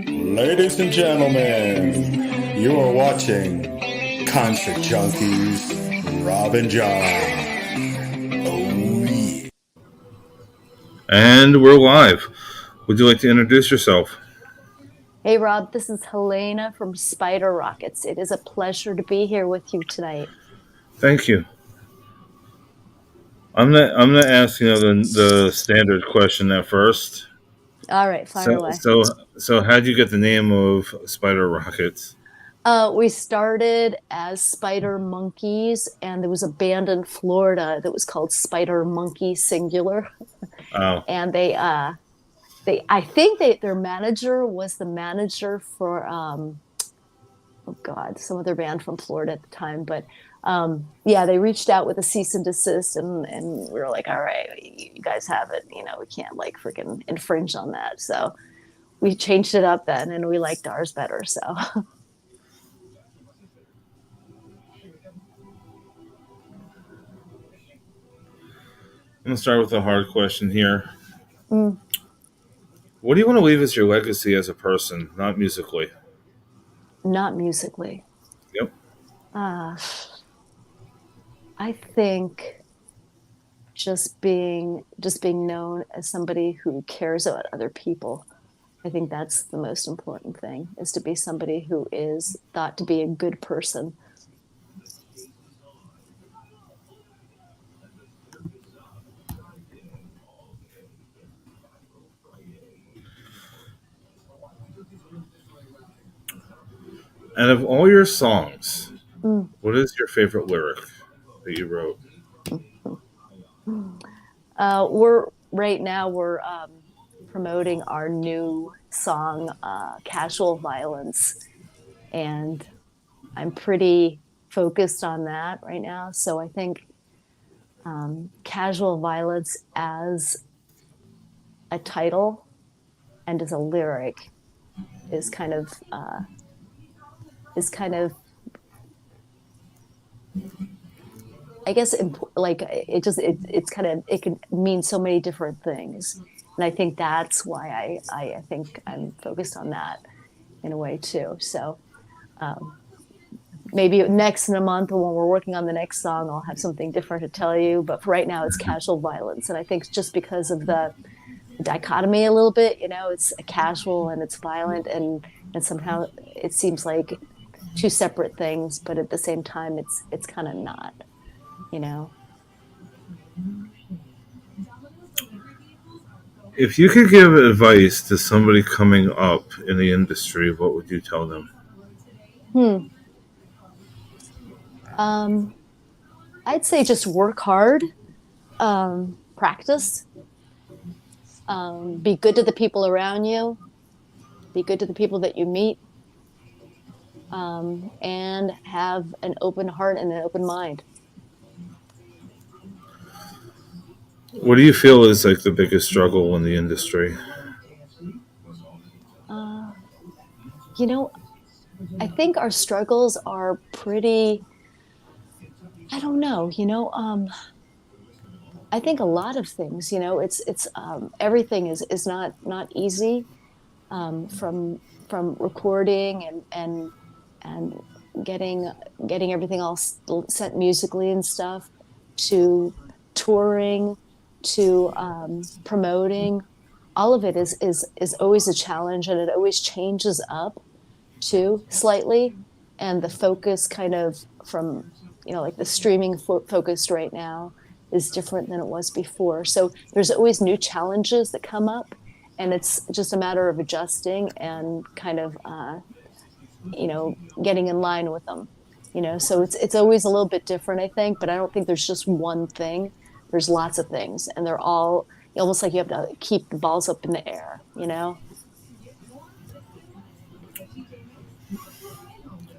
Ladies and gentlemen, you are watching Concert Junkies, Rob and John. Oh, yeah. And we're live. Would you like to introduce yourself? Hey Rob, this is Helena from Spider Rockets. It is a pleasure to be here with you tonight. Thank you. I'm gonna ask the standard question at first. All right, fire So away. so so how'd you get the name of Spider Rockets? We started as Spider Monkeys, and there was a band in Florida that was called Spider Monkey Singular, Oh, and I think their manager was the manager for oh God, some other band from Florida at the time, but yeah, they reached out with a cease and desist, and we were like, all right, you guys have it, we can't like freaking infringe on that, so we changed it up then, and we liked ours better. So I'm gonna start with a hard question here. mm, What do you want to leave as your legacy as a person, not musically? not musically. Yep. Uh, I think just being known as somebody who cares about other people. I think that's the most important thing, is to be somebody who is thought to be a good person. Out of all your songs, Mm. what is your favorite lyric that you wrote? We're right now we're promoting our new song, "Casual Violence," and I'm pretty focused on that right now. So I think "Casual Violence" as a title and as a lyric is kind of is kind of I guess like it's kind of, it can mean so many different things, and I think that's why I think I'm focused on that in a way too. So maybe next in a month, when we're working on the next song, I'll have something different to tell you. But for right now, it's casual violence, and I think just because of the dichotomy a little bit, it's casual and it's violent, and somehow it seems like two separate things, but at the same time, it's kind of not, you know. If you could give advice to somebody coming up in the industry, what would you tell them? Hmm. Um, I'd say just work hard, practice, be good to the people around you, be good to the people that you meet, and have an open heart and an open mind. What do you feel is like the biggest struggle in the industry? Uh, you know, I think our struggles are pretty, I don't know, I think a lot of things, it's everything is not easy, from recording and getting everything all set musically and stuff, to touring, to promoting. All of it is always a challenge, and it always changes up too slightly, and the focus kind of from, like the streaming focused right now is different than it was before, so there's always new challenges that come up, and it's just a matter of adjusting and kind of getting in line with them. So it's always a little bit different, I think, but I don't think there's just one thing. There's lots of things, and they're all almost like you have to keep the balls up in the air.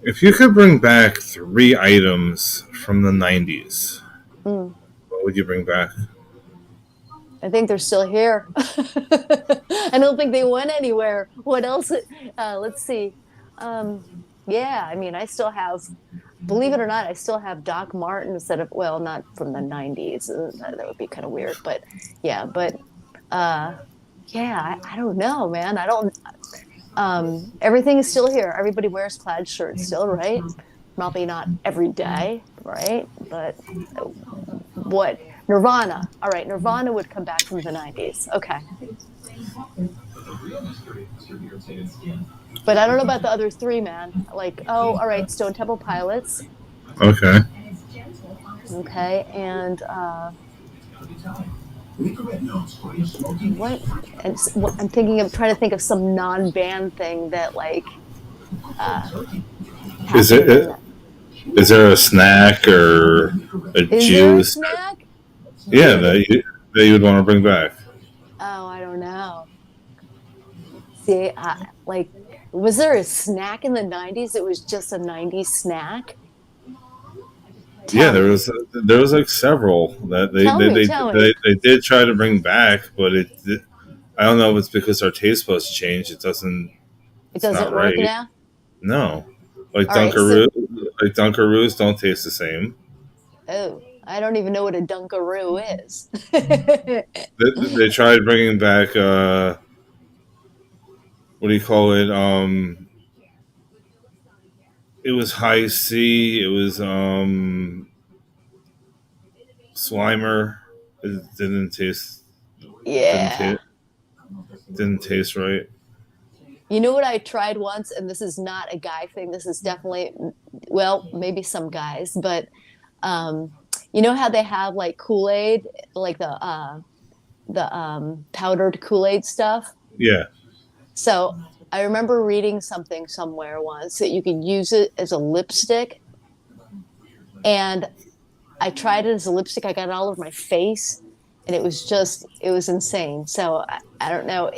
If you could bring back three items from the 90s, Mm. what would you bring back? I think they're still here. I don't think they went anywhere. What else? Let's see. Um, yeah, I mean, I still have, believe it or not, I still have Doc Martin instead of, well, not from the 90s. That would be kind of weird, but yeah, uh, yeah, I don't know, man. I don't. Everything is still here. Everybody wears plaid shirts still, right? Probably not every day, right? But what Nirvana? All right, Nirvana would come back from the '90s. Okay, but I don't know about the other three, man. Like, oh, all right, Stone Temple Pilots. Okay. Okay, and what? And I'm thinking of trying to think of some non-band thing that like Is happened in it? that. Is there a snack or a Is there a juice? snack? Yeah, that you would want to bring back. Oh, I don't know. See, like, was there a snack in the '90s? It was just a '90s snack. Yeah, Tell me, there was like several that tell me. they did try to bring back, but I don't know if it's because our taste buds changed. It It's doesn't not work right. now. No, like All right, so Dunkaroos don't taste the same. oh, I don't even know what a Dunkaroo is. They tried bringing back what do you call it? It was High C. It was Slimer. It didn't Yeah. taste didn't taste right. You know what I tried once, and this is not a guy thing. This is definitely, well, maybe some guys, but um, you know how they have like Kool-Aid, like the powdered Kool-Aid stuff. Yeah. So I remember reading something somewhere once that you could use it as a lipstick, and I tried it as a lipstick. I got it all over my face, and it was insane. So I don't know.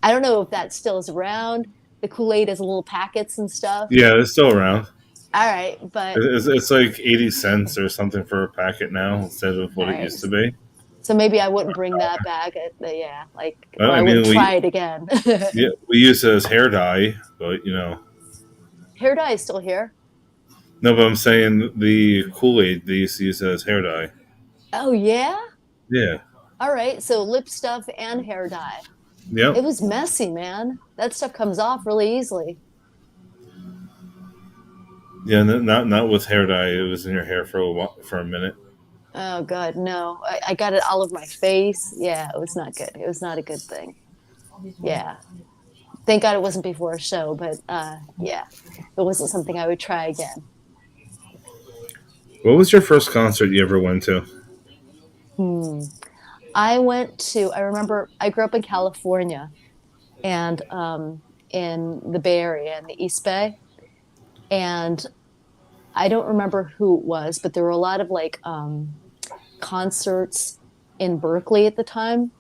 I don't know if that still is around. The Kool Aid has little packets and stuff. Yeah, it's still around. All right, but It's like 80 cents or something for a packet now instead of all what it right. used to be. So maybe I wouldn't bring that back. Yeah, like, Well, or I I mean, wouldn't try it again. we use it as hair dye, but Hair dye is still here. no. But I'm saying the Kool Aid they used to use it as hair dye. Oh yeah. Yeah. All right. So lip stuff and hair dye. Yep. It was messy, man. That stuff comes off really easily. Yeah. Not with hair dye. It was in your hair for for a minute. Oh God, no! I got it all over my face. Yeah, it was not good. It was not a good thing. Yeah, thank God it wasn't before a show, but yeah, it wasn't something I would try again. What was your first concert you ever went to? Hmm. I went to. I remember I grew up in California, and in the Bay Area, in the East Bay, and I don't remember who it was, but there were a lot of like concerts in Berkeley at the time,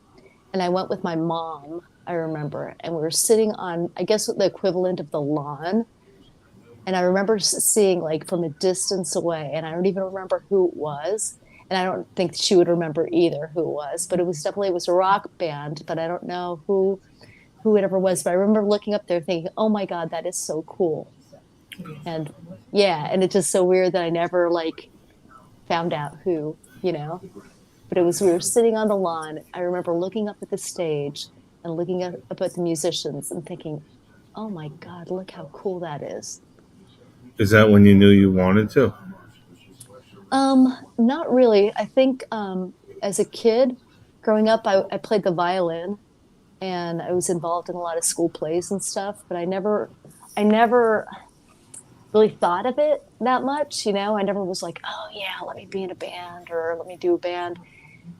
and I went with my mom. I remember, and we were sitting on, I guess, the equivalent of the lawn. And I remember seeing like from a distance away, and I don't even remember who it was, and I don't think she would remember either who it was. But it was a rock band, but I don't know who it ever was. But I remember looking up there thinking, "Oh my God, that is so cool!" And yeah, and it's just so weird that I never like found out who, you know. But we were sitting on the lawn. I remember looking up at the stage and looking up at the musicians and thinking, oh my God, look how cool that is. Is that when you knew you wanted to? Not really. I think as a kid, growing up, I played the violin and I was involved in a lot of school plays and stuff, but I never really thought of it that much, you know. I never was like, oh yeah, let me be in a band or let me do a band.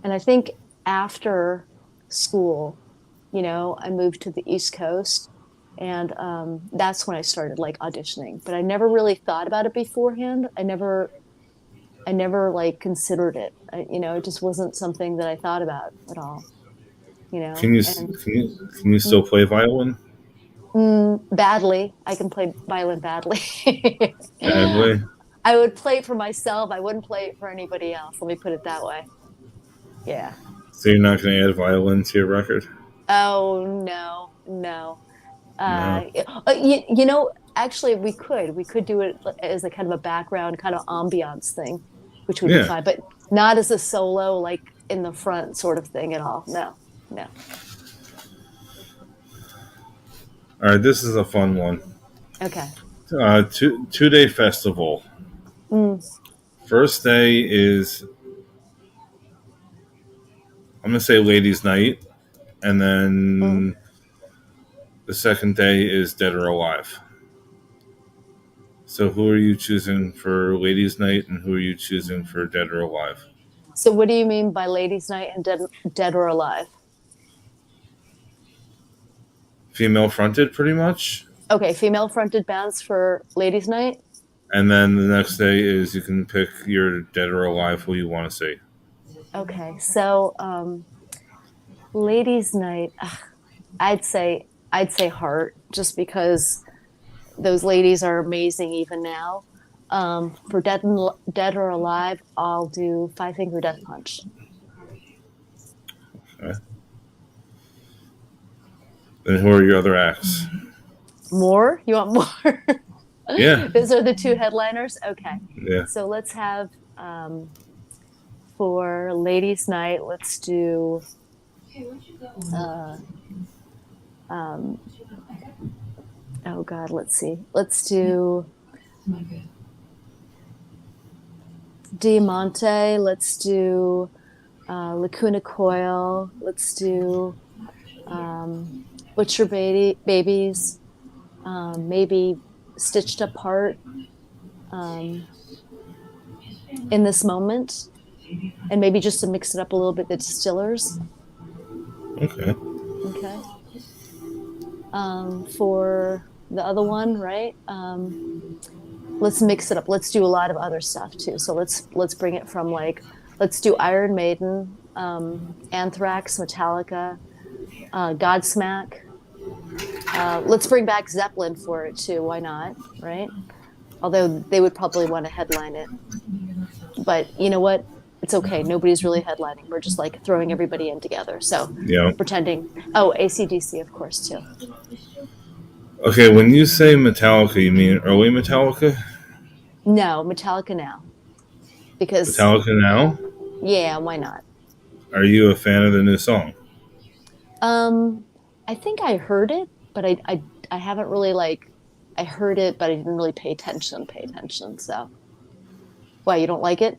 And I think after school, you know, I moved to the East Coast, and that's when I started like auditioning. But I never really thought about it beforehand. I never like considered it. You know, it just wasn't something that I thought about at all. You know, and Can you still play violin? badly, I can play violin badly. Badly. I would play it for myself. I wouldn't play it for anybody else. Let me put it that way. Yeah. So you're not going to add violin to your record? Oh no, no. No. You know, actually, we could do it as a kind of a background, kind of ambiance thing, which would be Yeah. fine, but not as a solo, like in the front sort of thing at all. No, no. All right, this is a fun one. Okay. Two-day festival. Mm, First day is I'm gonna say ladies' night, and mm. then the second day is dead or alive. So who are you choosing for ladies' night, and who are you choosing for dead or alive? So, what do you mean by ladies' night and dead or alive? Female fronted, pretty much. Okay, female fronted bands for ladies' night. And then the next day is you can pick your dead or alive who you want to see. Okay, so ladies' night, I'd say Heart, just because those ladies are amazing even now. For dead or alive, I'll do Five Finger Death Punch. Okay. Then who are your other acts? More? You want more? Yeah, Those are the two headliners. Okay, yeah. so let's have for ladies' night. Let's do. Uh, um, oh God, let's see. Let's do Diamante. Let's do Lacuna Coil. Let's do Butcher Babies. Maybe Stitched Apart. In this moment, and maybe just to mix it up a little bit, the Distillers. Okay. Okay. For the other one, right? Let's mix it up. Let's do a lot of other stuff too. So let's bring it from like let's do Iron Maiden, Anthrax, Metallica, Godsmack. Let's bring back Zeppelin for it too. Why not? Right? Although they would probably want to headline it. But you know what? It's okay. Nobody's really headlining. We're just like throwing everybody in together. So Yeah. pretending. Oh, AC/DC, of course, too. Okay, when you say Metallica, you mean early Metallica? No, Metallica now. Because, Metallica now? yeah, why not? Are you a fan of the new song? I think I heard it, but I haven't really like, I heard it, but I didn't really pay attention. So, why, you don't like it?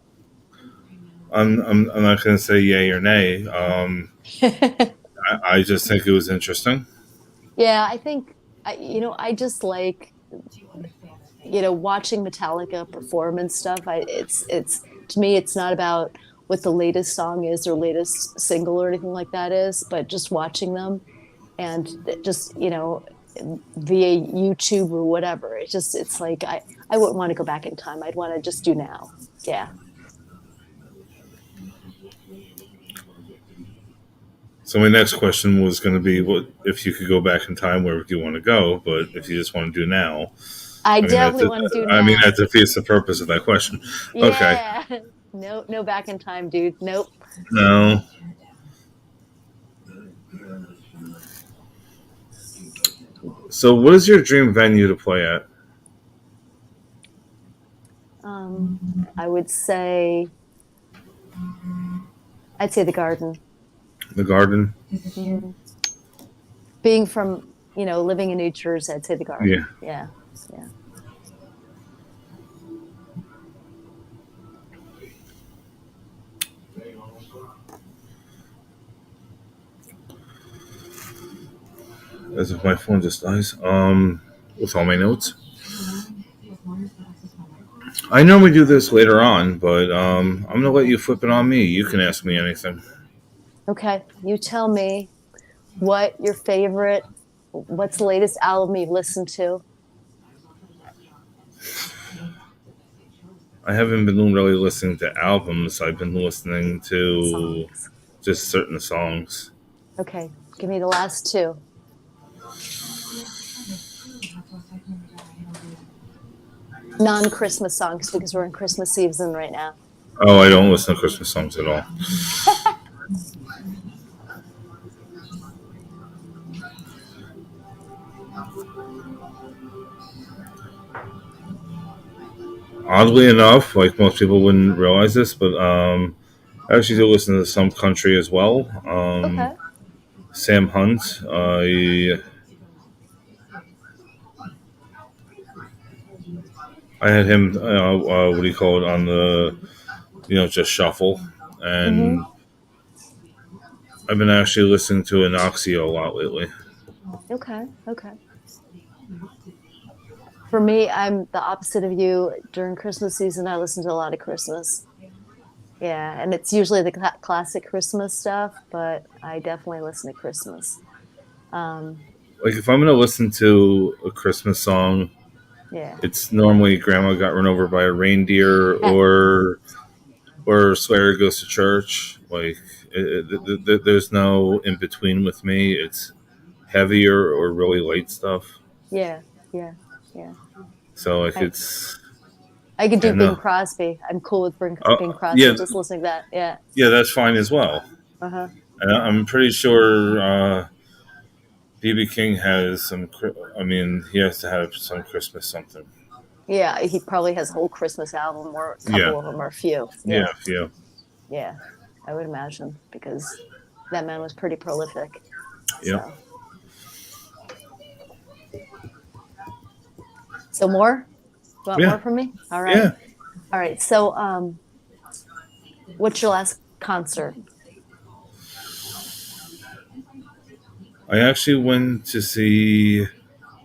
I'm not going to say yay or nay. I just think it was interesting. Yeah, I think, I just like, watching Metallica perform and stuff. It's to me, it's not about what the latest song is or latest single or anything like that is, but just watching them and just, via YouTube or whatever. It's like, I wouldn't want to go back in time. I'd want to just do now. Yeah. So my next question was going to be, what if you could go back in time, where would you want to go? But if you just want to do now, I I mean, definitely want to do I mean now. that defeats the purpose of that question. Okay, Yeah. No back in time, dude. Nope. no. So, what is your dream venue to play at? I would say, I'd say the garden. The Garden? Mhm. Being from, living in New Jersey, I'd say the Yeah. garden. Yeah. Yeah. As if my phone just dies. With all my notes. I normally do this later on, but I'm gonna let you flip it on me. You can ask me anything. Okay. You tell me what's the latest album you've listened to? I haven't been really listening to albums. I've been listening to Songs. just certain songs. Okay. Give me the last two. Non-Christmas songs because we're in Christmas season right now. Oh, I don't listen to Christmas songs at all. Oddly enough, like most people wouldn't realize this, but I actually do listen to some country as well. Okay. Sam Hunt. I had him. What do you call it on the just shuffle, Mm-hmm. and I've been actually listening to Anoxia a lot lately. Okay. Okay. For me, I'm the opposite of you. During Christmas season, I listen to a lot of Christmas. Yeah, and it's usually the classic Christmas stuff, but I definitely listen to Christmas. Um, Like if I'm gonna listen to a Christmas song, yeah. it's normally "Grandma Got Run Over by a Reindeer" or "Swear Goes to Church." Like there's no in between with me. It's heavier or really light stuff. Yeah. Yeah. Yeah. So like I it's I could yeah do Bing no Crosby. I'm cool with Bing Crosby. yeah Just listening to that. Yeah. yeah that's fine as well. Uh huh. And I'm pretty sure BB King has some. I mean, he has to have some Christmas something. Yeah. He probably has a whole Christmas album, or a Yeah, couple of them, or a few. yeah, Yeah. yeah, Yeah. I would imagine because that man was pretty prolific. yeah, So, so more? You want yeah, more from me? All right. yeah. All right. So, what's your last concert? I actually went to see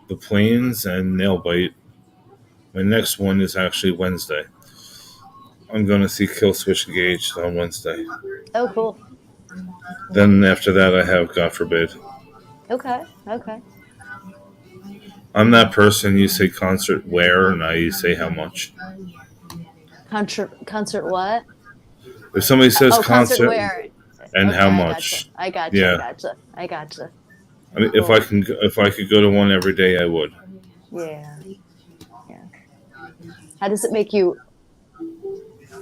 the Plains and Nailbite. My next one is actually Wednesday. I'm going to see Killswitch Engage on Wednesday. Oh, cool. Then after that, I have God Forbid. Okay. Okay. I'm that person you say concert where, and I say how much. Concert what? If somebody says Oh, concert concert where? and Okay, how I gotcha. much, I gotcha. I yeah. gotcha. I gotcha. I mean, Cool. if I could go to one every day, I would. Yeah. Yeah. How does it make you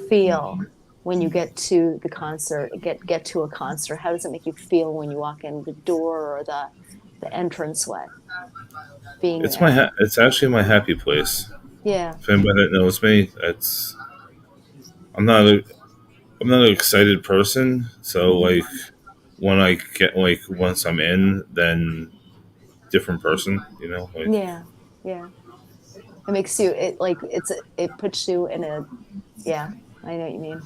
feel when you get to the concert? Get to a concert. How does it make you feel when you walk in the door or the entranceway? Being there. It's actually my happy place. Yeah. If anybody that knows me, that's I'm not a I'm not an excited person. So like when I get like once I'm in, then different person. Like Yeah. Yeah. It makes you it puts you in a yeah. I know what you mean.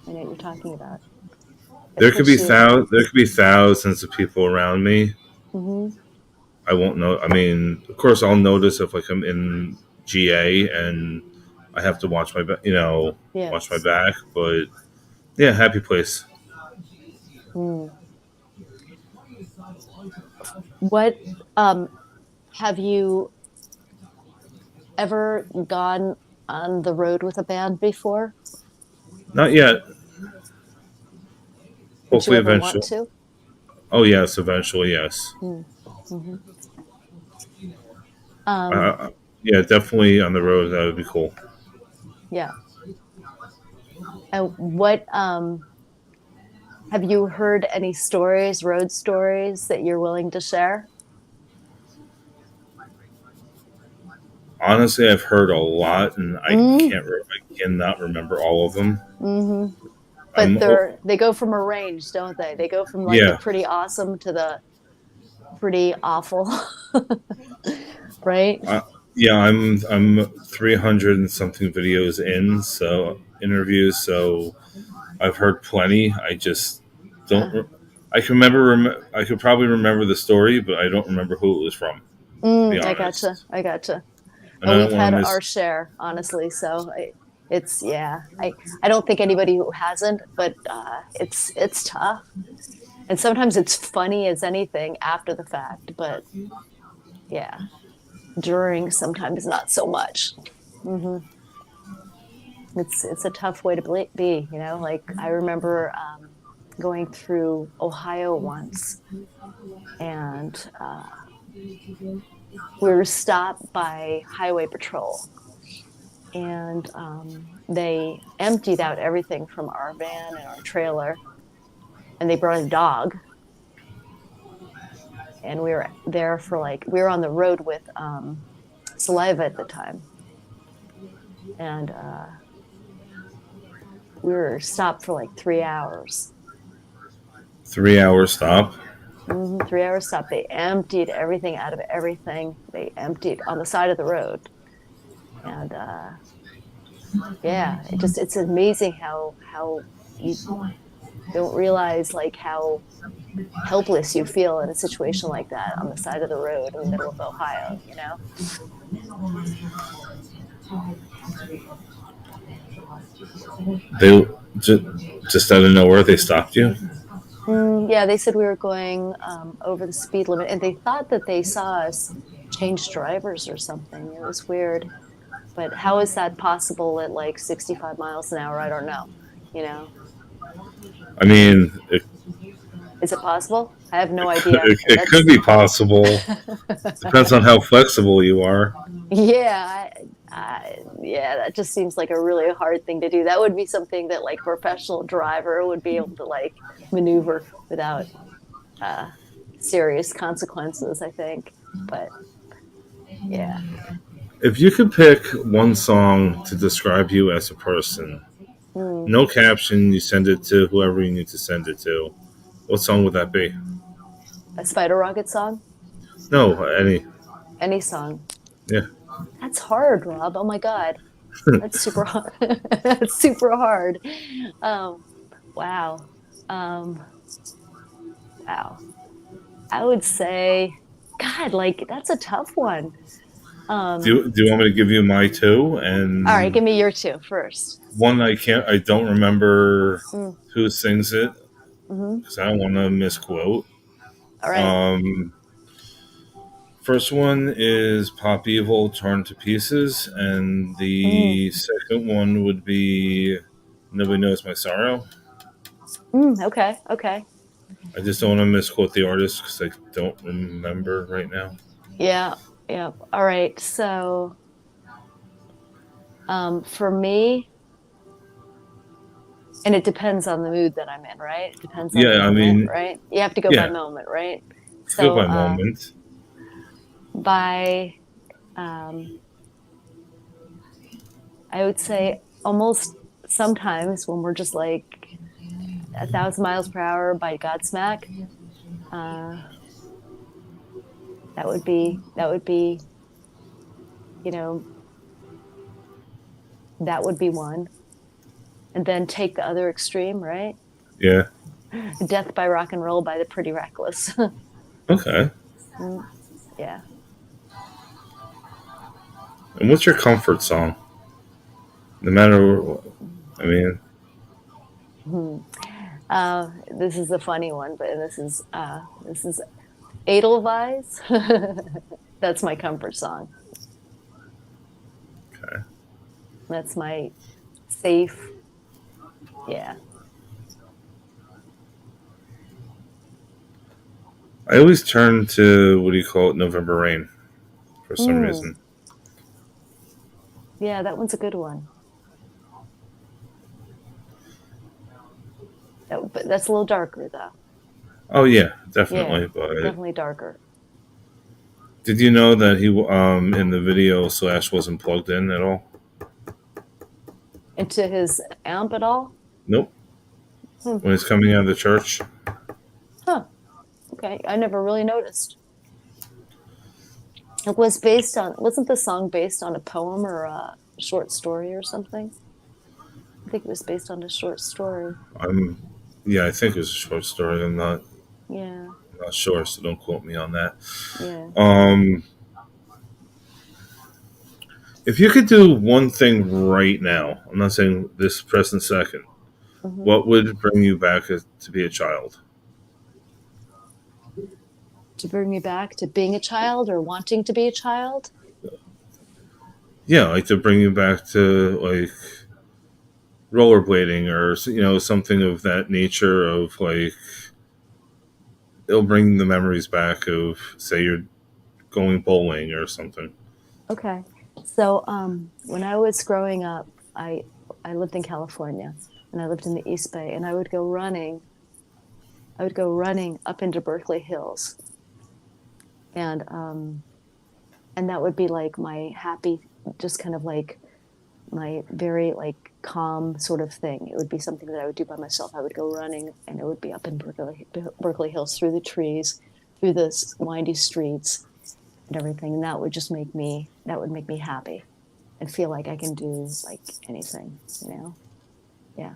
I know what you're talking about. It puts you. there could be thousands of people around me. Hmm. I won't know. I mean, of course, I'll notice if like I'm in GA and I have to watch Yeah. watch my back. But yeah, happy place. Mm. What um have you ever gone on the road with a band before? Not yet. Would you Hopefully, ever want eventually. to? Oh yes, eventually, yes. Mm-hmm. Um, Uh, yeah, definitely on the road. That would be cool. yeah. And what have you heard any stories, road stories that you're willing to share? Honestly, I've heard a lot, and Mm, I cannot remember all of them. hmm. I'm But hope. they go from a range, don't they? They go from like the Yeah, pretty awesome to the pretty awful, right? yeah. I'm 300 and something videos in, so interviews. So I've heard plenty. I just don't. Uh, I can remember. I could probably remember the story, but I don't remember who it was from. To be I gotcha. honest, I gotcha. and Oh, I we've don't want had to our miss. share, honestly. So it's yeah. I don't think anybody who hasn't, but it's tough, and sometimes it's funny as anything after the fact. But yeah, during sometimes not so much. Hmm. It's a tough way to be. Like I remember going through Ohio once, and we were stopped by Highway Patrol, and they emptied out everything from our van and our trailer, and they brought a dog, and we were there for we were on the road with Saliva at the time, and we were stopped for like 3 hours. 3 hour stop. 3 hours stop. They emptied everything out of everything. They emptied on the side of the road, And yeah, it's amazing how you don't realize like how helpless you feel in a situation like that on the side of the road in the middle of Ohio, you know? They just out of nowhere they stopped you. Yeah, they said we were going over the speed limit, and they thought that they saw us change drivers or something. It was weird. But how is that possible at like 65 miles an hour? I don't know. You know, I mean, it, is it possible? I have no could, idea. it could That's be possible. Depends on how flexible you are. yeah, yeah. That just seems like a really hard thing to do. That would be something that like a professional driver would be able to like maneuver without uh, serious consequences, I think. But yeah. If you could pick one song to describe you as a person, Mm. no caption, you send it to whoever you need to send it to. What song would that be? A Spider Rocket song? No, any. Any song? Yeah. That's hard, Rob. Oh my God. That's super hard. That's super hard. Um, wow. Um, wow. I would say, God, like that's a tough one. Do you want me to give you my two? And All right, give me your two first. one I don't remember Mm, who sings it hmm because I don't want to misquote. All right. Um, First one is Pop Evil Torn to Pieces, and Mm, the second one would be Nobody Knows My Sorrow. okay. Okay. I just don't want to misquote the artist because I don't remember right now. Yeah. Yeah. All right. So, for me, and it depends on the mood that I'm in, right? It depends on the Yeah, I moment, mean, right? You have to go by yeah, moment, right? go So, by moment. by um, I would say almost sometimes when we're just like 1,000 miles per hour by Godsmack, uh, that would be you know that would be one, and then take the other extreme, right? Yeah. Death by Rock and Roll by the Pretty Reckless. Okay. Mm, yeah. And what's your comfort song? No matter, I mean, Hmm. This is a funny one, but this is Edelweiss. That's my comfort song. okay. That's my safe. Yeah. I always turn to what do you call it, November Rain, for some Mm, reason. yeah, that one's a good one. But that's a little darker, though. Oh yeah, Yeah, definitely. But definitely darker. did you know that he in the video Slash wasn't plugged in at all? Into his amp at all? Nope. Hmm. When he's coming out of the church. Huh. Okay, I never really noticed. It was based on, wasn't the song based on a poem or a short story or something? I think it was based on a short story. I'm yeah, I think it was a short story. Yeah, Not sure, so don't quote me on that. yeah. Um, if you could do one thing right now, I'm not saying this present second, hmm what would bring you back to be a child? To bring me back to being a child or wanting to be a child? Yeah, like to bring you back to like rollerblading or something of that nature. Of like it'll bring the memories back of say you're going bowling or something. Okay. So when I was growing up, I lived in California and I lived in the East Bay, and I would go running. I would go running up into Berkeley Hills, and and that would be like my happy, just kind of like my very like calm sort of thing. It would be something that I would do by myself. I would go running, and it would be up in Berkeley Hills through the trees, through the windy streets, and everything, and that would make me happy. and feel like I can do like anything, Yeah.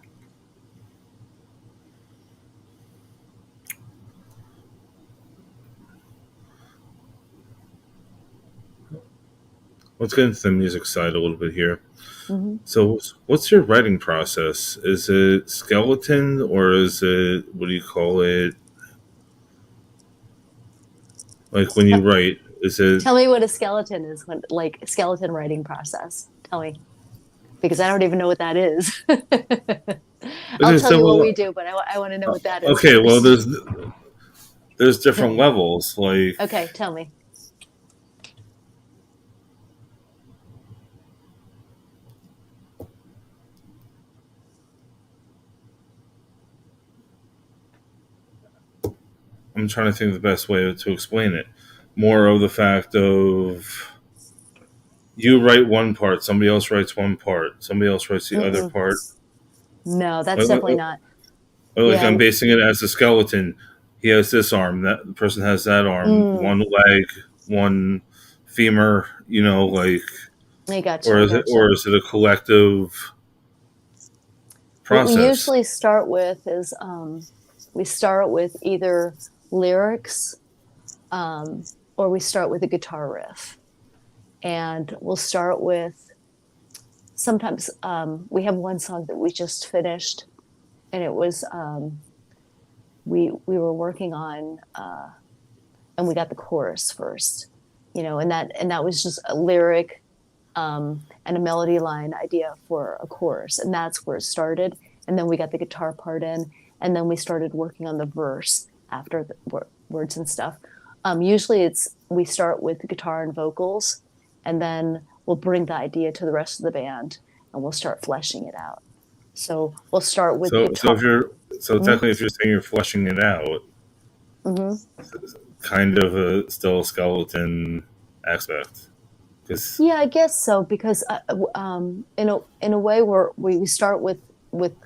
Let's get into the music side a little bit here. Hmm. So, what's your writing process? Is it skeleton or is it, what do you call it? Like when you write, is it? Tell me what a skeleton is, when like skeleton writing process. Tell me, because I don't even know what that is. I'll Okay, tell so you what we do, but I want to know what that is okay, well, first. there's different levels. Like, Okay, tell me. I'm trying to think of the best way to explain it. More of the fact of you write one part, somebody else writes one part, somebody else writes the other Mm-mm. part. No, that's Like, definitely not. like Yeah. I'm basing it as a skeleton. He has this arm, that person has that arm, Mm, one leg, one femur. Like, I gotcha. I or gotcha. is it a collective What we process? usually start with is we start with either lyrics um, or we start with a guitar riff. And we'll start with sometimes we have one song that we just finished, and it was we were working on and we got the chorus first, and that was just a lyric and a melody line idea for a chorus, and that's where it started. And then we got the guitar part in, and then we started working on the verse after the words and stuff. Usually, it's we start with the guitar and vocals, and then we'll bring the idea to the rest of the band, and we'll start fleshing it out. So we'll start with So if guitar. you're so Mm-hmm. technically if you're saying you're fleshing it out, Mm-hmm. kind of a still skeleton aspect, because Yeah, I guess so because in a way we start with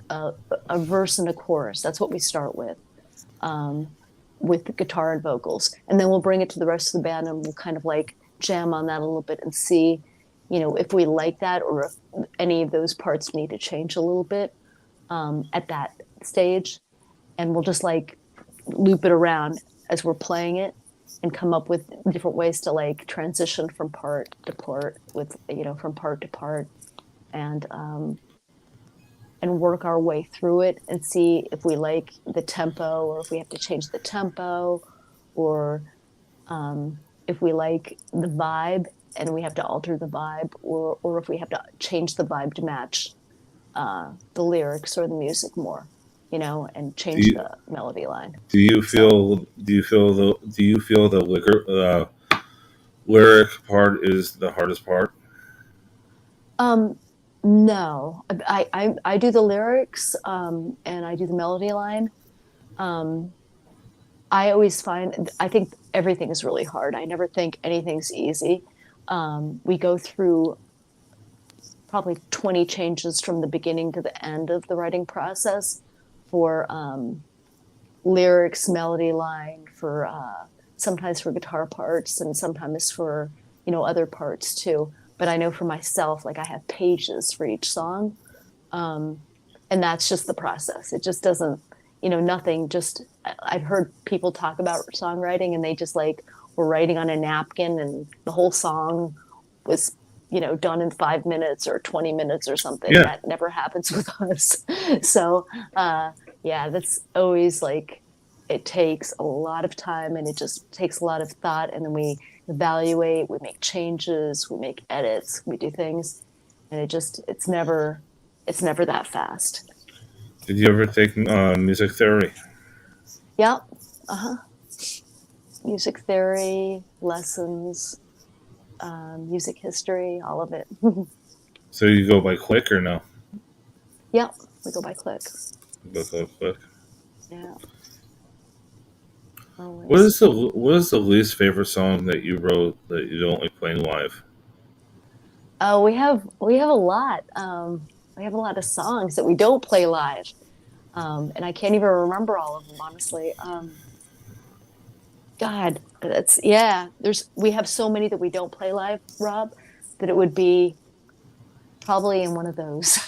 a verse and a chorus. That's what we start um, with the guitar and vocals, and then we'll bring it to the rest of the band and we'll kind of like jam on that a little bit and see, if we like that or if any of those parts need to change a little bit at that stage, and we'll just like loop it around as we're playing it and come up with different ways to like transition from part to part with from part to part and and work our way through it and see if we like the tempo or if we have to change the tempo or if we like the vibe and we have to alter the vibe or if we have to change the vibe to match the lyrics or the music more, and do change you the melody line. do you So feel the lyric part is the hardest part? Um, no, I do the lyrics and I do the melody line. Um, I always find I think everything is really hard. I never think anything's easy. We go through probably 20 changes from the beginning to the end of the writing process for lyrics, melody line, for sometimes for guitar parts and sometimes for other parts too. But I know for myself, like I have pages for each song, and that's just the process. It just doesn't, nothing. Just I've heard people talk about songwriting, and they just like were writing on a napkin, and the whole song was done in 5 minutes or 20 minutes or something. Yeah. That never happens with us. So yeah, that's always like it takes a lot of time and it just takes a lot of thought, and then we evaluate, we make changes, we make edits, we do things, and it's never that fast. Did you ever take music theory? Yep. Uh-huh. Music theory lessons, music history, all of it. So you go by click or no? Yep, we go by click. Click. Yeah, What always. is the least favorite song that you wrote that you don't like playing live? Oh, we have a lot. We have a lot of songs that we don't play live, and I can't even remember all of them honestly. God, that's yeah. We have so many that we don't play live, Rob, that it would be probably in one of those.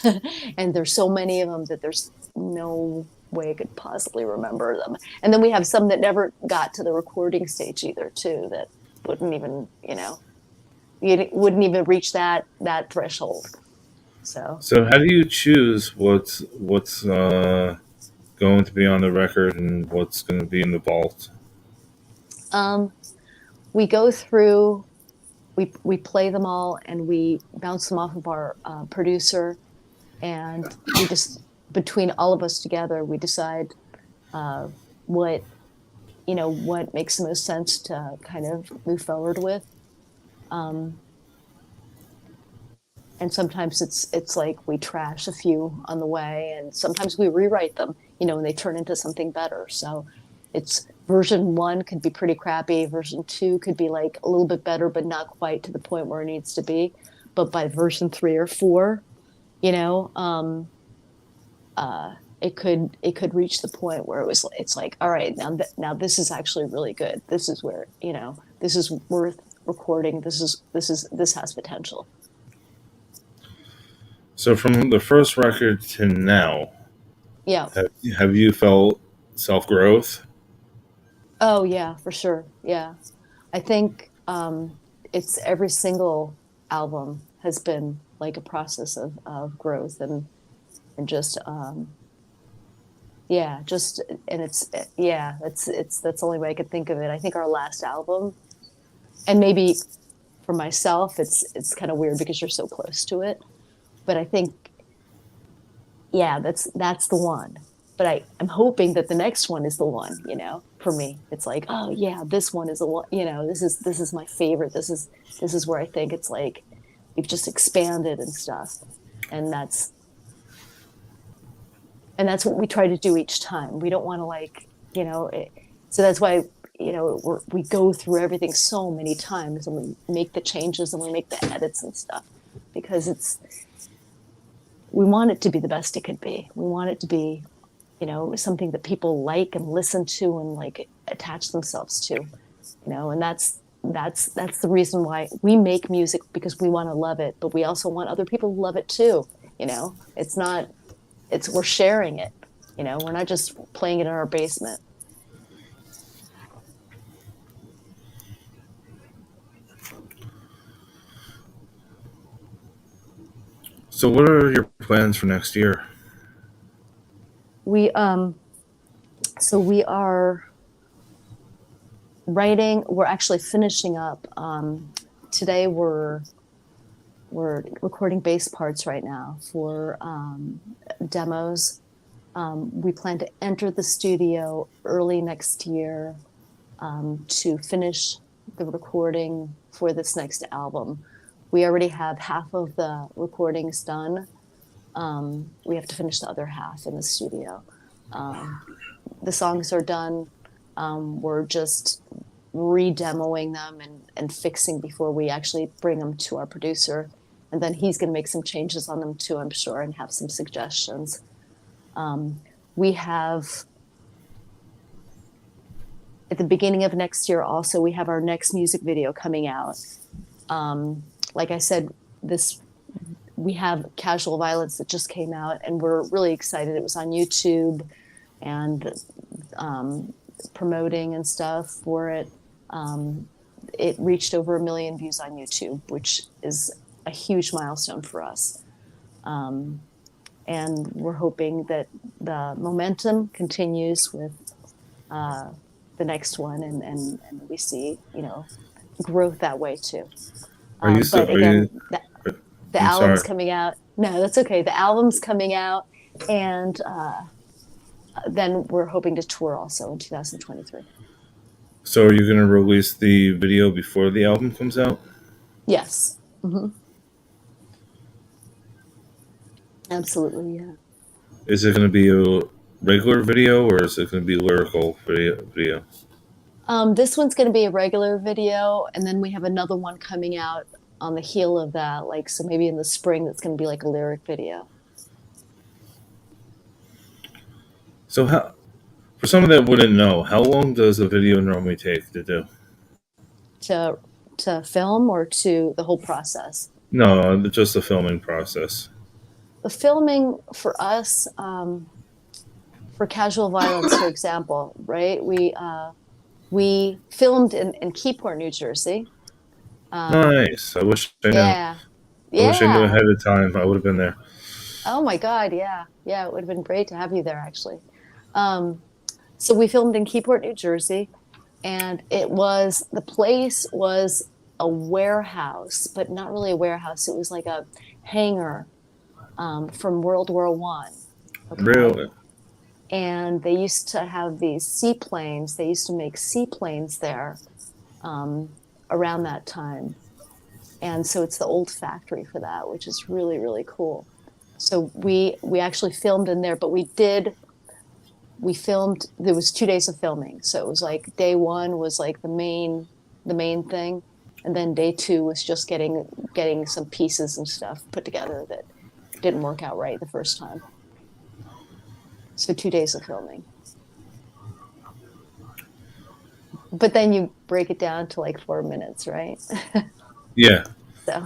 And there's so many of them that there's no way I could possibly remember them. And then we have some that never got to the recording stage either, too, that wouldn't even, you wouldn't even reach that threshold. So So how do you choose what's going to be on the record and what's going to be in the vault? um, we go through, we play them all, and we bounce them off of our producer, and we just, between all of us together, we decide what what makes the most sense to kind of move forward with. Um, and sometimes it's like we trash a few on the way, and sometimes we rewrite them, and they turn into something better. So it's version one could be pretty crappy, version two could be like a little bit better, but not quite to the point where it needs to be. But by version three or four, you know, it could reach the point where it's like, all right, now this is actually really good. This is where, this is worth recording. This has potential. So from the first record to now, Yeah. have you felt self growth? Oh yeah, for sure. Yeah. I think it's every single album has been like a process of growth and just yeah, just, and it's, yeah, that's the only way I could think of it. I think our last album, and maybe for myself, it's kind of weird because you're so close to it, but I think, yeah, that's the one. But I'm hoping that the next one is the one, for me. It's like, oh yeah, this one is the one, this is my favorite. This is where I think it's like we've just expanded and stuff. And that's what we try to do each time. We don't want to so that's why, we go through everything so many times, and we make the changes and we make the edits and stuff, because we want it to be the best it could be. We want it to be, something that people like and listen to and like attach themselves to, and that's the reason why we make music, because we want to love it, but we also want other people to love it too. We're sharing it, we're not just playing it in our basement. So what are your plans for next year? We are writing. We're actually finishing up. Today we're recording bass parts right now for demos. We plan to enter the studio early next year to finish the recording for this next album. We already have half of the recordings done. We have to finish the other half in the studio. The songs are done. We're just re-demoing them and fixing before we actually bring them to our producer. And then he's going to make some changes on them too, I'm sure, and have some suggestions. We have, at the beginning of next year also, we have our next music video coming out. Like I said, we have Casual Violence that just came out, and we're really excited. It was on YouTube and promoting and stuff for it. It reached over 1 million views on YouTube, which is a huge milestone for us. And we're hoping that the momentum continues with the next one, and we see, growth that way too. But again, the album's coming out. No, that's okay. The album's coming out, and then we're hoping to tour also in 2023. So are you going to release the video before the album comes out? Yes. Mm-hmm. Absolutely, yeah. Is it going to be a regular video, or is it going to be lyrical video? This one's going to be a regular video, and then we have another one coming out on the heel of that, so maybe in the spring, that's going to be like a lyric video. So for someone that wouldn't know, how long does a video normally take to do? To film, or to the whole process? No, just the filming process. The filming for us, for Casual Violence, for example, right? We filmed in Keyport, New Jersey. Um, Nice. I wish I knew. yeah, I wish I knew yeah. ahead of time. I would have been there. Oh my God, yeah, yeah. It would have been great to have you there, actually. Um, so we filmed in Keyport, New Jersey, and the place was a warehouse, but not really a warehouse. It was like a hangar from World War I. Okay. Really? And they used to have these seaplanes. They used to make seaplanes there um, around that time. And so it's the old factory for that, which is really, really cool. So we actually filmed in there, but we filmed. There was 2 days of filming, so it was like day one was like the main thing, and then day two was just getting some pieces and stuff put together that didn't work out right the first time. So 2 days of filming, but then you break it down to like 4 minutes, right? Yeah. So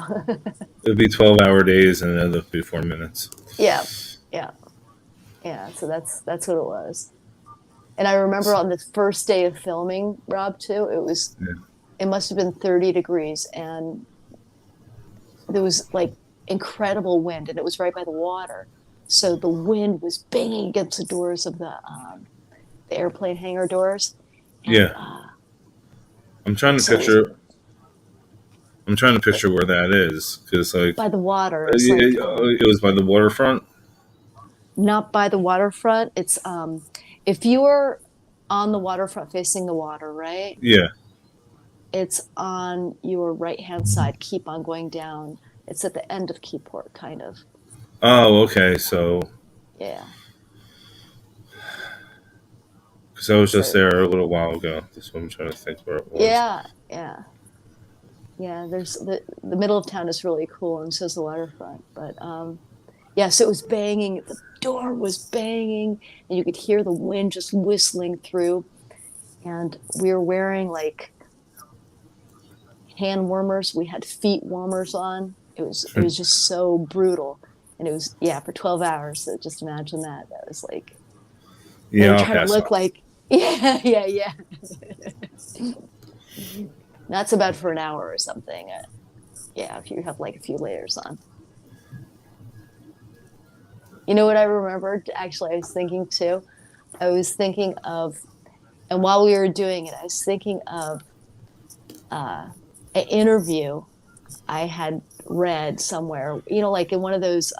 It'd be 12-hour days and then it'd be 4 minutes. yeah, yeah, yeah. So that's what it was. And I remember on the first day of filming, Rob, too, Yeah. it must have been 30 degrees and there was like incredible wind and it was right by the water. So the wind was banging against the doors of the airplane hangar doors. And Yeah. I'm trying to so picture. I'm trying to picture where that is because, like, by the water, it's like it was by the waterfront. not by the waterfront. It's if you were on the waterfront facing the water, right? Yeah. It's on your right hand side. Keep on going down. It's at the end of Keyport, kind of. Oh, okay. So, Yeah. because I was just So there a little while ago. That's what I'm trying to think where it was. yeah, yeah, yeah. There's the middle of town is really cool, and so is the waterfront. But yeah, so it was banging. The door was banging, and you could hear the wind just whistling through. And we were wearing like hand warmers. We had feet warmers on. It was just so brutal, and it was yeah for 12 hours. So just imagine that. That was like they Yeah, were I'll trying to pass look on. like yeah yeah yeah. Not so bad for an hour or something. Yeah, if you have like a few layers on. You know what I remembered? Actually, I was thinking too. I was thinking of, and while we were doing it, I was thinking of an interview I had read somewhere. You know, like in one of those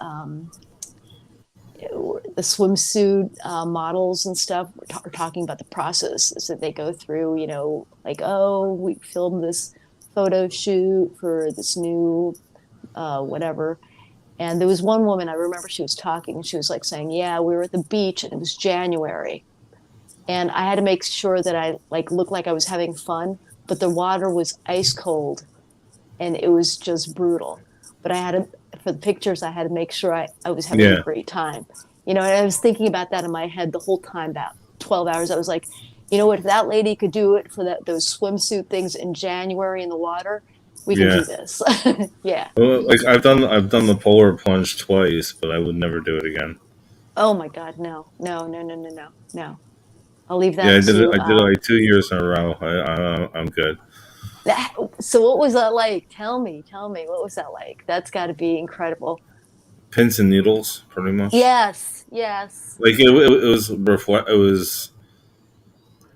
the swimsuit models and stuff are talking about the processes that they go through. You know, like oh, we filmed this photo shoot for this new whatever. And there was one woman I remember she was talking and she was like saying, "Yeah, we were at the beach and it was January, and I had to make sure that I like looked like I was having fun, but the water was ice cold and it was just brutal. But I had to for the pictures I had to make sure I was having a Yeah. great time. You know, and I was thinking about that in my head the whole time about 12 hours. I was like, you know what, if that lady could do it for those swimsuit things in January in the water, we can Yeah. do this. Yeah. Well, like I've done the polar plunge twice, but I would never do it again. Oh my God, no, no, no, no, no, no, no. I'll leave Yeah, that to I did it like 2 years in a row. I'm good. that. So what was that like? Tell me, what was that like? That's got to be incredible. Pins and needles, pretty much. Yes, yes. Like it was reflect. It was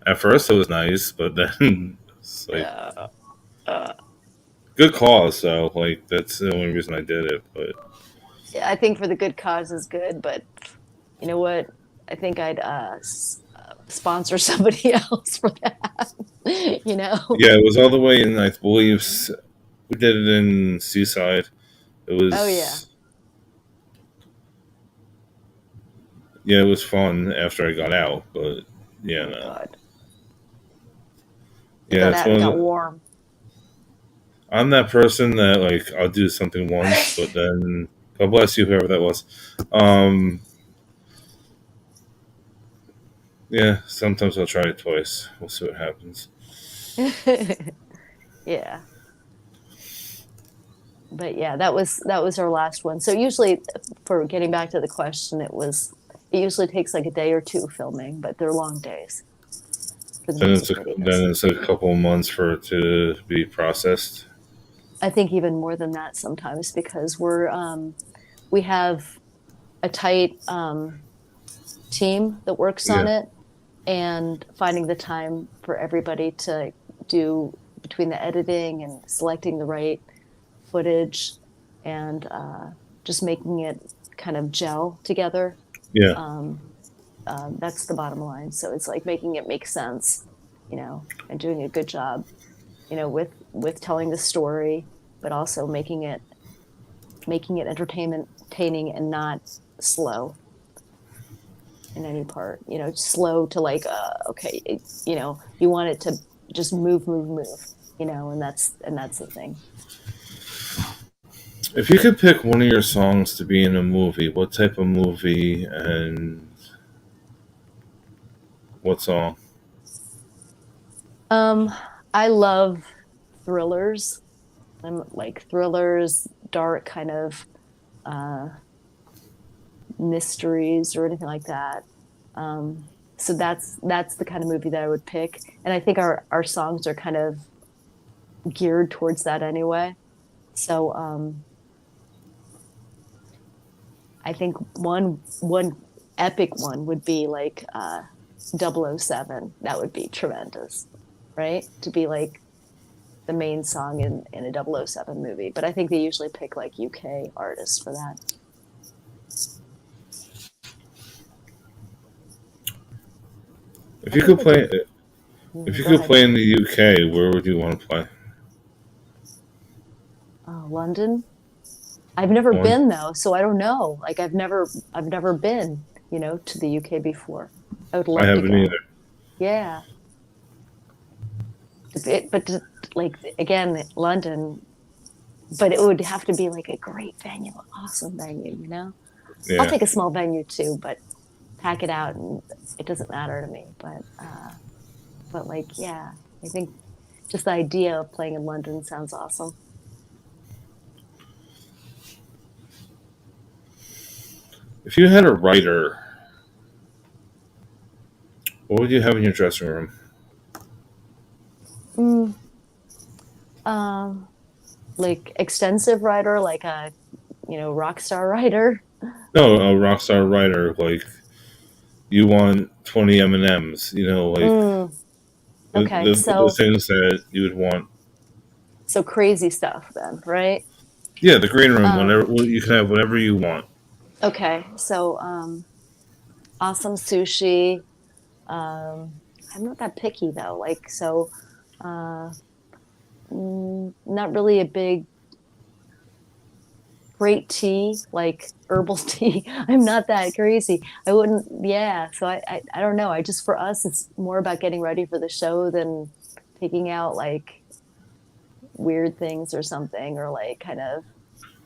at first it was nice, but then it's like Yeah. Uh, good cause. So like that's the only reason I did it. But yeah, I think for the good cause is good, but you know what? I think I'd sponsor somebody else for that. You know? yeah, it was all the way in. I believe we did it in Seaside. It Oh yeah. was yeah, it was fun after I got out. But yeah, Oh no, God. It yeah, got it's out. one It of got the. warm. I'm that person that like I'll do something once, but then God bless you, whoever that was. Um, yeah, sometimes I'll try it twice. We'll see what happens. Yeah. but yeah, that was our last one. So usually, for getting back to the question, it usually takes like a day or two filming, but they're long days for the Then music videos. then it's a couple of months for it to be processed. I think even more than that sometimes because we have a tight team that works on Yeah. it, and finding the time for everybody to do between the editing and selecting the right footage and just making it kind of gel together. Yeah. That's the bottom line. So it's like making it make sense, and doing a good job, with telling the story, but also making it entertaining and not slow in any part. Slow to like, okay, you want it to just move, and that's the thing. If you could pick one of your songs to be in a movie, what type of movie and what song? Um, I love thrillers. I'm like thrillers, dark kind of mysteries or anything like that. So that's the kind of movie that I would pick, and I think our songs are kind of geared towards that anyway. So I think one epic one would be like 007. That would be tremendous, right? To be like the main song in a 007 movie. But I think they usually pick like UK artists for that. If you could play, if you Go could ahead. play in the UK, where would you want to play? London. I've never One. been though, so I don't know. Like I've never been, to the UK before. I would I love to haven't go. either. Yeah. Like again, London, but it would have to be like a great venue, an awesome venue. I'll Yeah. take a small venue too, but pack it out and it doesn't matter to me. But like, yeah, I think just the idea of playing in London sounds awesome. If you had a writer, what would you have in your dressing room? Mm, um, like extensive writer, like a rock star writer. No, a rock star writer. Like you want 20 M and M's. Like Mm, the, okay, the things that you would want. so crazy stuff then, right? Yeah, the green room. Um, Whatever, well, you can have whatever you want. okay, so awesome sushi. I'm not that picky though. Like so, uh, not really a big great tea, like herbal tea. I'm not that crazy. I wouldn't. Yeah. So I don't know. I just for us, it's more about getting ready for the show than picking out like weird things or something or like kind of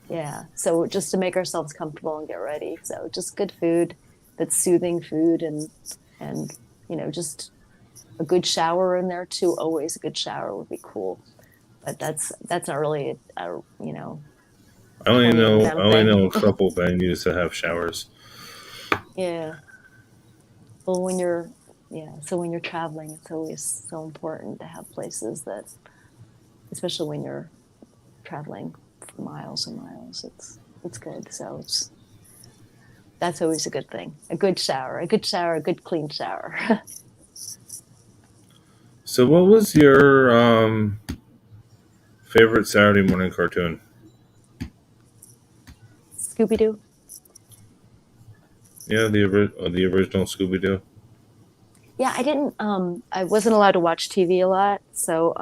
yeah. So just to make ourselves comfortable and get ready. So just good food, that's soothing food and just a good shower in there too. Always a good shower would be cool. But that's not really I only planned know kind I of only thing. know a couple venues that have showers. Yeah. Well, when you're traveling, it's always so important to have places that, especially when you're traveling for miles and miles, it's good. So that's always a good thing. A good shower, a good clean shower. So, what was your favorite Saturday morning cartoon? Scooby Doo. Yeah, the original Scooby Doo. Yeah, I wasn't allowed to watch TV a lot, so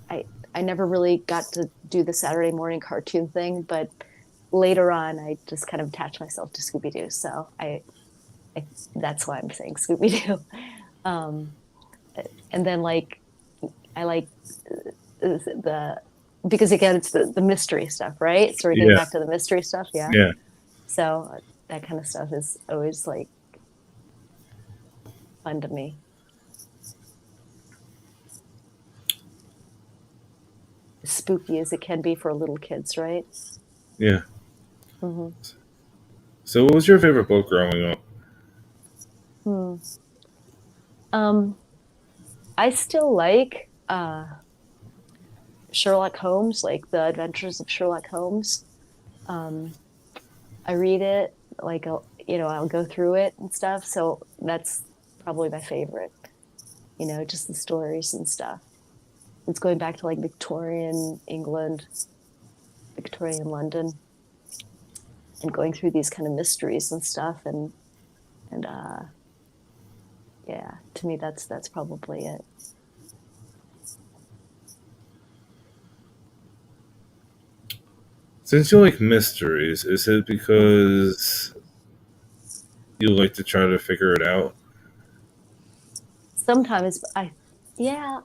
I I never really got to do the Saturday morning cartoon thing, but later on, I just kind of attached myself to Scooby Doo. So I that's why I'm saying Scooby Doo. Um, and then like I like the because again it's the mystery stuff, right? So we're getting Yeah, back to the mystery stuff, yeah. yeah. So that kind of stuff is always like fun to me. spooky as it can be for little kids, right? Yeah. Hmm. So, what was your favorite book growing up? Hmm. Um, I still like Sherlock Holmes, like the Adventures of Sherlock Holmes. Um, I read it, like I'll go through it and stuff. So that's probably my favorite. Just the stories and stuff. It's going back to like Victorian England, Victorian London, and going through these kind of mysteries and stuff. And yeah, to me that's probably it. Since you like mysteries, is it because you like to try to figure it out? Sometimes yeah,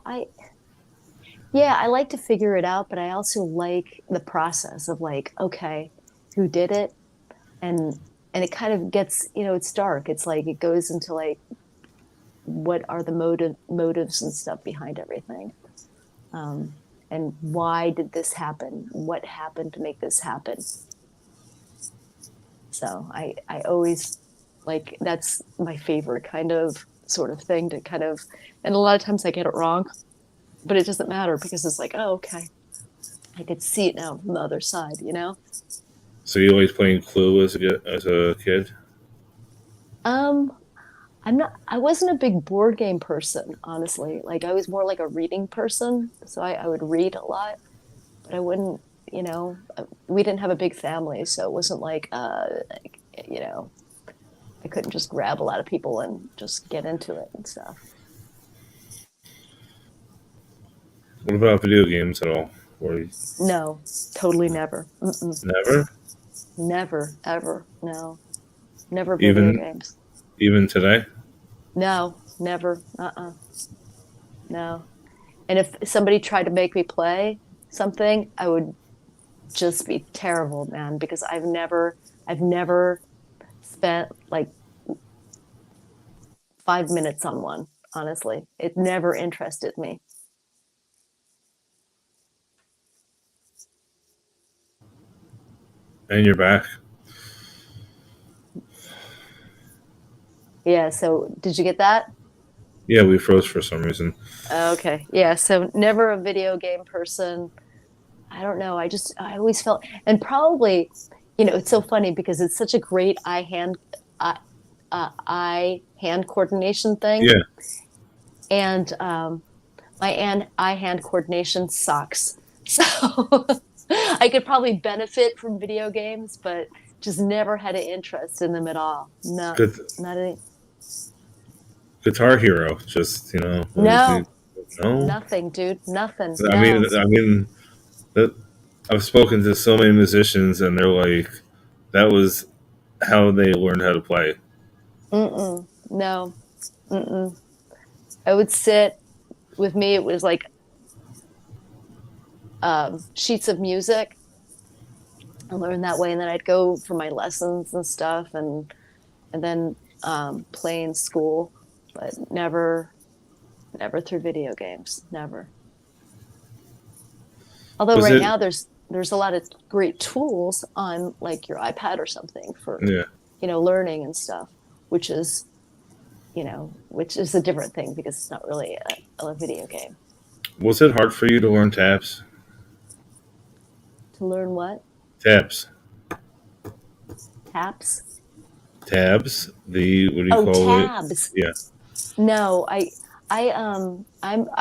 I like to figure it out, but I also like the process of like, okay, who did it? And and it kind of gets, it's dark. It's like it goes into like what are the motives and stuff behind everything. Um, and why did this happen? What happened to make this happen? So I always like that's my favorite kind of sort of thing to kind of, and a lot of times I get it wrong, but it doesn't matter because it's like, oh, okay, I could see it now from the other side. So, you always playing Clue as a kid? Um, I wasn't a big board game person, honestly. Like I was more like a reading person. So I would read a lot, but I wouldn't, we didn't have a big family. So it wasn't like, I couldn't just grab a lot of people and just get into it and stuff. What about video games at all? Or No, totally never. Mm-mm. never? Never, ever. No, never video Even games. even today? No, never. No. And if somebody tried to make me play something, I would just be terrible, man, because I've never spent like 5 minutes on one, honestly. It never interested me. And you're back. Yeah, so did you get that? Yeah, we froze for some reason. Okay. Yeah, so never a video game person. I don't know. I always felt, and probably, it's so funny because it's such a great eye hand coordination thing. Yeah. And my eye hand coordination sucks. So I could probably benefit from video games, but just never had an interest in them at all. No, Good not any, Guitar Hero. Just no, no. nothing, dude. Nothing. I mean, No. I mean that I've spoken to so many musicians, and they're like, that was how they learned how to play. Mm-mm. No. Mm-mm. I would sit with me. It was like sheets of music. I learned that way, and then I'd go for my lessons and stuff, and then play in school, but never through video games. Never. Although Was right it? now there's a lot of great tools on like your iPad or something for Yeah. learning and stuff, which is which is a different thing because it's not really a video game. Was it hard for you to learn tabs? To learn what? Tabs. Taps? Tabs. The what do you Oh, call it? tabs. Yeah. No, I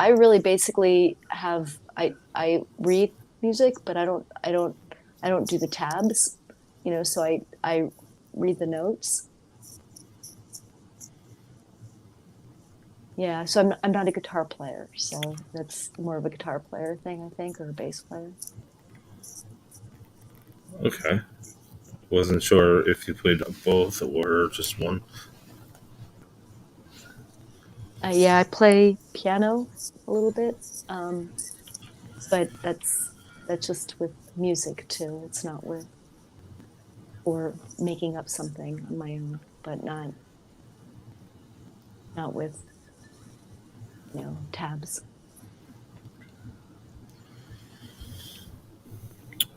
really basically have I read music, but I don't do the tabs, so I read the notes. Yeah, so I'm not a guitar player, so that's more of a guitar player thing, I think, or a bass player. Okay. Wasn't sure if you played both or just one. Yeah, I play piano a little bit, um, but that's just with music too. It's not with or making up something on my own, but not with tabs.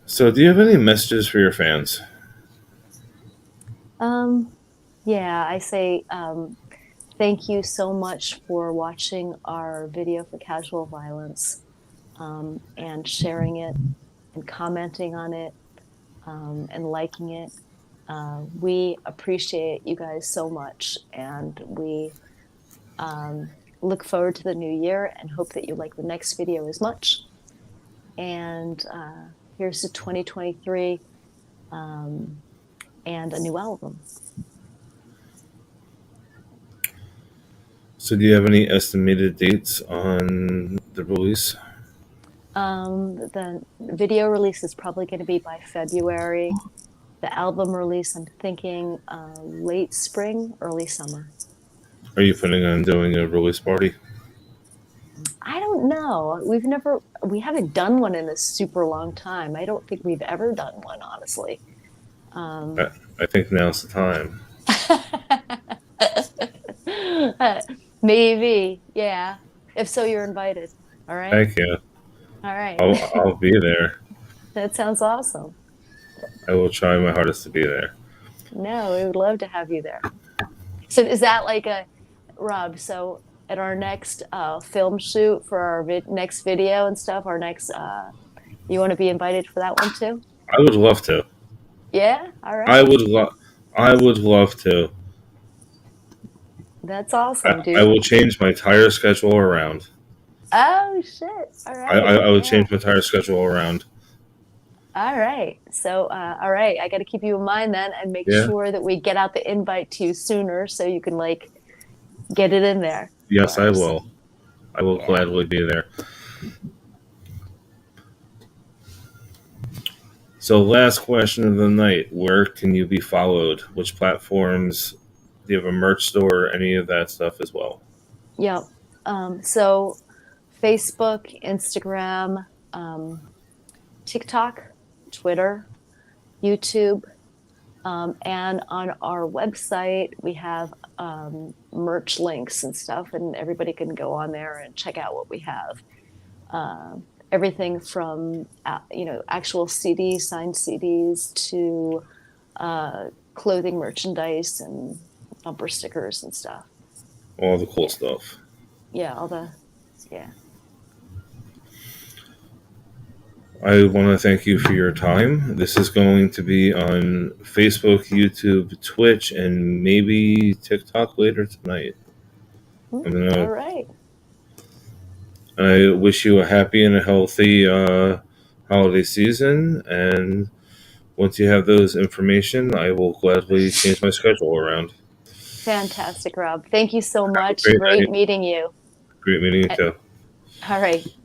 So, do you have any messages for your fans? Yeah, I say thank you so much for watching our video for casual violence, and sharing it and commenting on it, and liking it. We appreciate you guys so much, and we look forward to the new year and hope that you like the next video as much. And here's to 2023, and a new album. So, do you have any estimated dates on the release? The video release is probably going to be by February. The album release, I'm thinking late spring, early summer. Are you planning on doing a release party? I don't know. We haven't done one in a super long time. I don't think we've ever done one, honestly. I think now's the time. Maybe, yeah. If so, you're invited. All right. Thank you. All right. I'll be there. That sounds awesome. I will try my hardest to be there. No, we would love to have you there. So is that like Rob? So at our next film shoot for our next video and stuff, our next, you want to be invited for that one too? I would love to. Yeah. All right. I would love to. That's awesome, dude. I will change my entire schedule around. Oh shit! All right. I would change my entire schedule around. All right. So, all right. I got to keep you in mind then, and make sure that we get out the invite to you sooner, so you can like get it in there. Yes, I will. I will gladly be there. So, last question of the night: where can you be followed? Which platforms? Do you have a merch store? Any of that stuff as well? Yeah. So, Facebook, Instagram, TikTok, Twitter, YouTube, and on our website we have merch links and stuff, and everybody can go on there and check out what we have. Everything from actual CDs, signed CDs, to clothing merchandise and bumper stickers and stuff. All the cool stuff. Yeah, I want to thank you for your time. This is going to be on Facebook, YouTube, Twitch, and maybe TikTok later tonight. All right. I wish you a happy and a healthy holiday season. And once you have those information, I will gladly change my schedule around. Fantastic, Rob. Thank you so much. Great meeting you. Great meeting you too. All right.